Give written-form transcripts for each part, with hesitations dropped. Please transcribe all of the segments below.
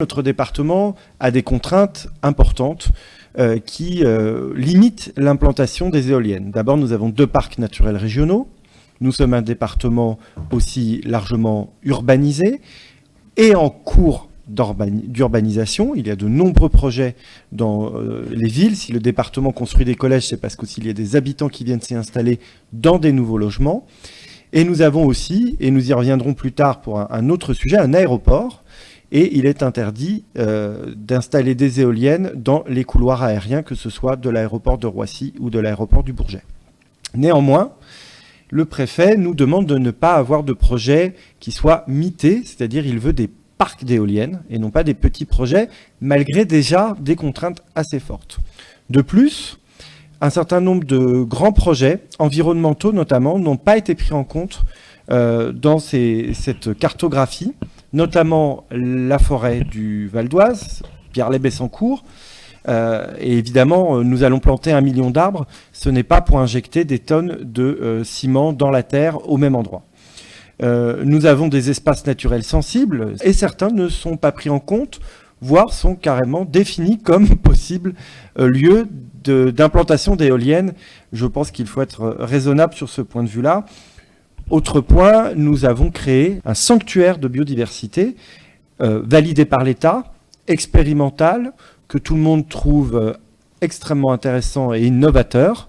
Notre département a des contraintes importantes qui limitent l'implantation des éoliennes. D'abord, nous avons 2 parcs naturels régionaux. Nous sommes un département aussi largement urbanisé et en cours d'urbanisation. Il y a de nombreux projets dans les villes. Si le département construit des collèges, c'est parce qu'il y a des habitants qui viennent s'y installer dans des nouveaux logements. Et nous avons aussi, et nous y reviendrons plus tard pour un autre sujet, un aéroport. Et il est interdit d'installer des éoliennes dans les couloirs aériens, que ce soit de l'aéroport de Roissy ou de l'aéroport du Bourget. Néanmoins, le préfet nous demande de ne pas avoir de projet qui soit mité, c'est-à-dire il veut des parcs d'éoliennes et non pas des petits projets, malgré déjà des contraintes assez fortes. De plus, un certain nombre de grands projets, environnementaux notamment, n'ont pas été pris en compte dans cette cartographie, notamment la forêt du Val d'Oise, Pierre-les-Bessancourt. Et évidemment, nous allons planter 1 million d'arbres. Ce n'est pas pour injecter des tonnes de ciment dans la terre au même endroit. Nous avons des espaces naturels sensibles et certains ne sont pas pris en compte, voire sont carrément définis comme possible lieu d'implantation d'éoliennes. Je pense qu'il faut être raisonnable sur ce point de vue-là. Autre point, nous avons créé un sanctuaire de biodiversité validé par l'État, expérimental, que tout le monde trouve extrêmement intéressant et innovateur.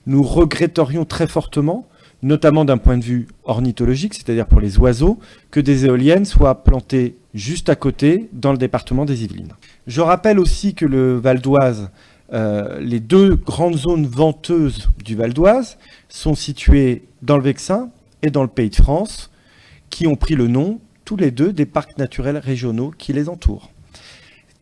Nous regretterions très fortement, notamment d'un point de vue ornithologique, c'est-à-dire pour les oiseaux, que des éoliennes soient plantées juste à côté dans le département des Yvelines. Je rappelle aussi que le Val d'Oise, les 2 grandes zones venteuses du Val d'Oise sont situées dans le Vexin et dans le Pays de France, qui ont pris le nom, tous les 2, des parcs naturels régionaux qui les entourent.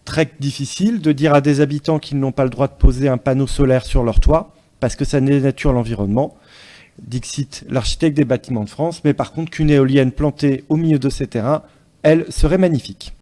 Très difficile de dire à des habitants qu'ils n'ont pas le droit de poser un panneau solaire sur leur toit, parce que ça dénature l'environnement. Dixit, l'architecte des bâtiments de France, mais par contre qu'une éolienne plantée au milieu de ces terrains, elle serait magnifique.